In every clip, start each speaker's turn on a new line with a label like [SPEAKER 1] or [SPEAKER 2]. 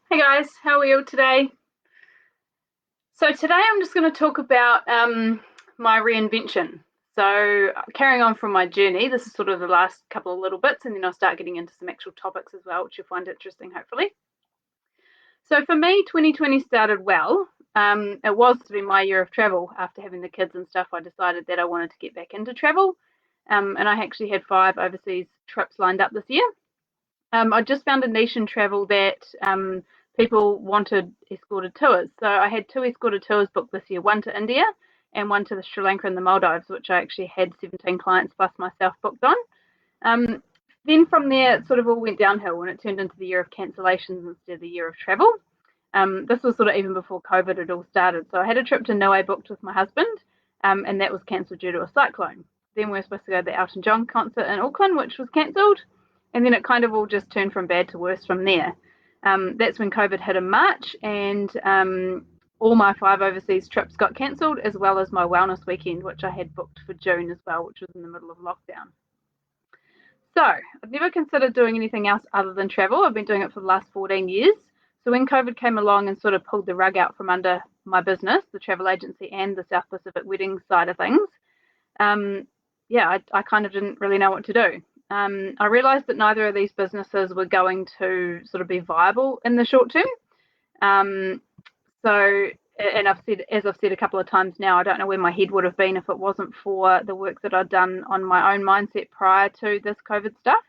[SPEAKER 1] Hey guys, how are you today? So today I'm just going to talk about my reinvention. So carrying on from my journey, this is sort of the last couple of little bits, and then I'll start getting into some actual topics as well, which you'll find interesting, hopefully. So for me, 2020 started well. It was to be my year of travel. After having the kids and stuff, I decided that I wanted to get back into travel, and I actually had 5 overseas trips lined up this year. I just found a niche in travel that people wanted escorted tours. So I had 2 escorted tours booked this year, one to India and one to the Sri Lanka and the Maldives, which I actually had 17 clients plus myself booked on. Um, then from there, it sort of all went downhill when it turned into the year of cancellations instead of the year of travel. This was sort of even before COVID had all started. So I had a trip to Niue booked with my husband, and that was cancelled due to a cyclone. Then we were supposed to go to the Elton John concert in Auckland, which was cancelled. And then it kind of all just turned from bad to worse from there. That's when COVID hit in March, and all my 5 overseas trips got cancelled, as well as my wellness weekend, which I had booked for June as well, which was in the middle of lockdown. So I've never considered doing anything else other than travel. I've been doing it for the last 14 years. So when COVID came along and sort of pulled the rug out from under my business, the travel agency and the South Pacific wedding side of things, um, yeah, I kind of didn't really know what to do. I realized that neither of these businesses were going to sort of be viable in the short term. Um, so, and as I've said a couple of times now, I don't know where my head would have been if it wasn't for the work that I'd done on my own mindset prior to this COVID stuff.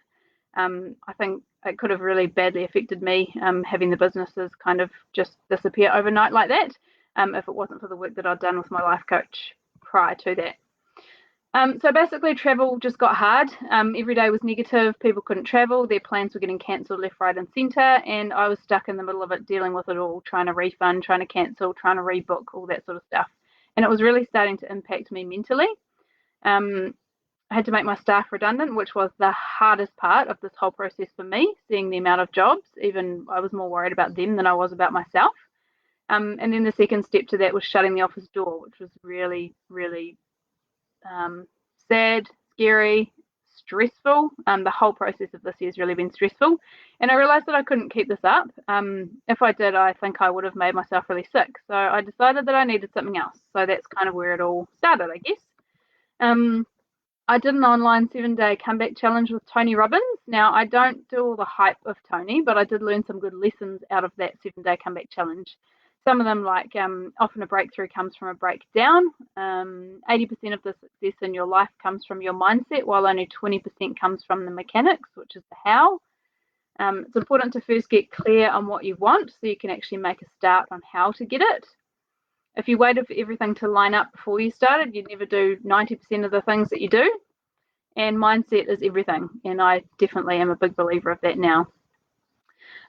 [SPEAKER 1] I think it could have really badly affected me, having the businesses kind of just disappear overnight like that, if it wasn't for the work that I'd done with my life coach prior to that. So basically, travel just got hard. Every day was negative. People couldn't travel. Their plans were getting cancelled left, right, and centre. And I was stuck in the middle of it, dealing with it all, trying to refund, trying to cancel, trying to rebook, all that sort of stuff. And it was really starting to impact me mentally. Um, I had to make my staff redundant, which was the hardest part of this whole process for me, seeing the amount of jobs. Even I was more worried about them than I was about myself. And then the second step to that was shutting the office door, which was really, really sad, scary, stressful. The whole process of this year has really been stressful. And I realized that I couldn't keep this up. If I did, I think I would have made myself really sick. So I decided that I needed something else. So that's kind of where it all started, I guess. Um, I did an online 7 day comeback challenge with Tony Robbins. Now, I don't do all the hype of Tony, but I did learn some good lessons out of that 7 day comeback challenge. Some of them, like often a breakthrough comes from a breakdown. 80% of the success in your life comes from your mindset, while only 20% comes from the mechanics, which is the how. It's important to first get clear on what you want so you can actually make a start on how to get it. If you waited for everything to line up before you started, you'd never do 90% of the things that you do. And mindset is everything. And I definitely am a big believer of that now.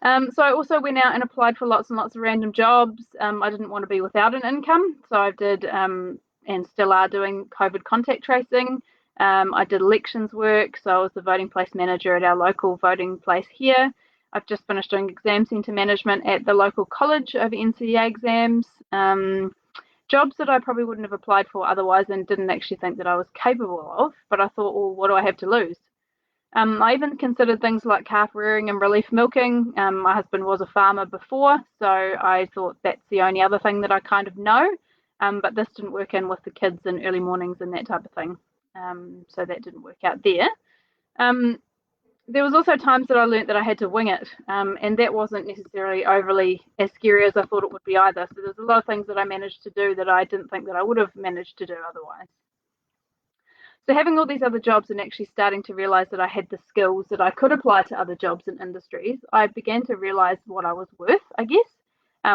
[SPEAKER 1] So I also went out and applied for lots and lots of random jobs. I didn't want to be without an income. So I did and still are doing COVID contact tracing. I did elections work. So I was the voting place manager at our local voting place here. I've just finished doing exam centre management at the local college over NCEA exams. Jobs that I probably wouldn't have applied for otherwise and didn't actually think that I was capable of. But I thought, well, what do I have to lose? I even considered things like calf rearing and relief milking. My husband was a farmer before, so I thought that's the only other thing that I kind of know. But this didn't work in with the kids and early mornings and that type of thing. So that didn't work out there. Um, there was also times that I learnt that I had to wing it, and that wasn't necessarily overly as scary as I thought it would be either. So there's a lot of things that I managed to do that I didn't think that I would have managed to do otherwise. So having all these other jobs and actually starting to realize that I had the skills that I could apply to other jobs and industries, I began to realize what I was worth, I guess,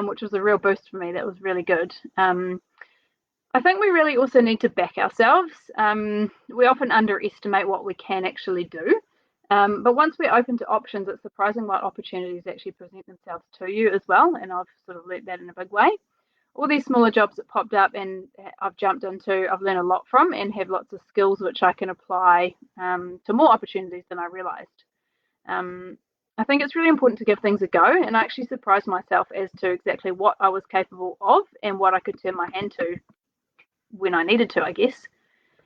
[SPEAKER 1] which was a real boost for me. That was really good. I think we really also need to back ourselves. We often underestimate what we can actually do. But once we're open to options, it's surprising what opportunities actually present themselves to you as well. And I've sort of learnt that in a big way. All these smaller jobs that popped up and I've jumped into, I've learned a lot from and have lots of skills which I can apply to more opportunities than I realized. I think it's really important to give things a go, and I actually surprised myself as to exactly what I was capable of and what I could turn my hand to when I needed to, I guess.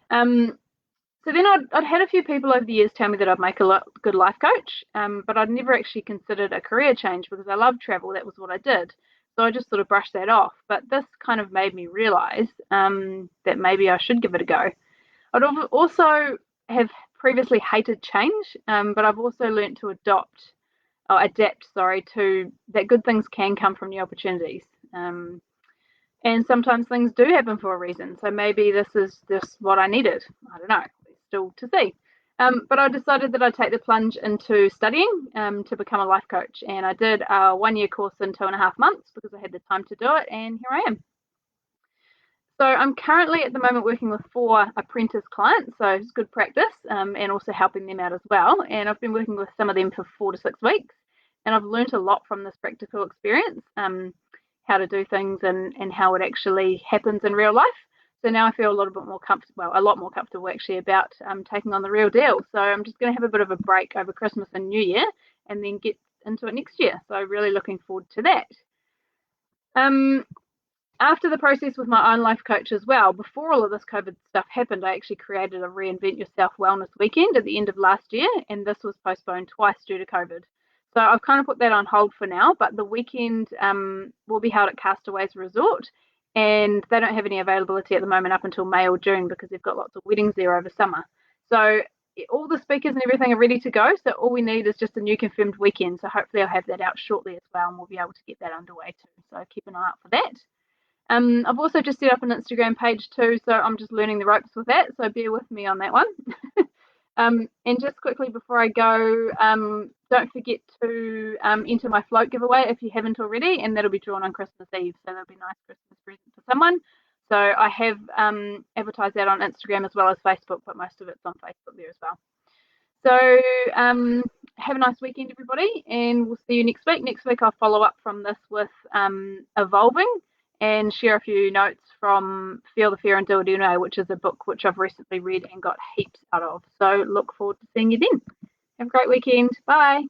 [SPEAKER 1] So So then I'd had a few people over the years tell me that I'd make a good life coach, but I'd never actually considered a career change because I loved travel. That was what I did. So I just sort of brushed that off. But this kind of made me realize that maybe I should give it a go. I'd also have previously hated change, but I've also learned to adapt, sorry, to that good things can come from new opportunities. And sometimes things do happen for a reason. So maybe this is just what I needed. I don't know. Still to see. But I decided that I'd take the plunge into studying to become a life coach. And I did a 1 year course in 2.5 months because I had the time to do it. And here I am. So I'm currently at the moment working with 4 apprentice clients. So it's good practice and also helping them out as well. And I've been working with some of them for 4 to 6 weeks. And I've learned a lot from this practical experience. How to do things and how it actually happens in real life. So now I feel a lot more comfortable actually about taking on the real deal. So I'm just going to have a bit of a break over Christmas and New Year and then get into it next year. So really looking forward to that. After the process with my own life coach as well, before all of this COVID stuff happened, I actually created a Reinvent Yourself Wellness weekend at the end of last year, and this was postponed twice due to COVID. So I've kind of put that on hold for now, but the weekend will be held at Castaways Resort, and they don't have any availability at the moment up until May or June because they've got lots of weddings there over summer. So all the speakers and everything are ready to go, so all we need is just a new confirmed weekend. So hopefully I'll have that out shortly as well, and we'll be able to get that underway too. So keep an eye out for that. I've also just set up an Instagram page too, so I'm just learning the ropes with that, so bear with me on that one. And just quickly before I go, don't forget to enter my float giveaway if you haven't already, and that'll be drawn on Christmas Eve, so that'll be a nice Christmas present for someone. So I have advertised that on Instagram as well as Facebook, but most of it's on Facebook there as well. So have a nice weekend, everybody, and we'll see you next week. Next week I'll follow up from this with Evolving and share a few notes from Feel the Fear and Do It Anyway, which is a book which I've recently read and got heaps out of. So look forward to seeing you then. Have a great weekend. Bye.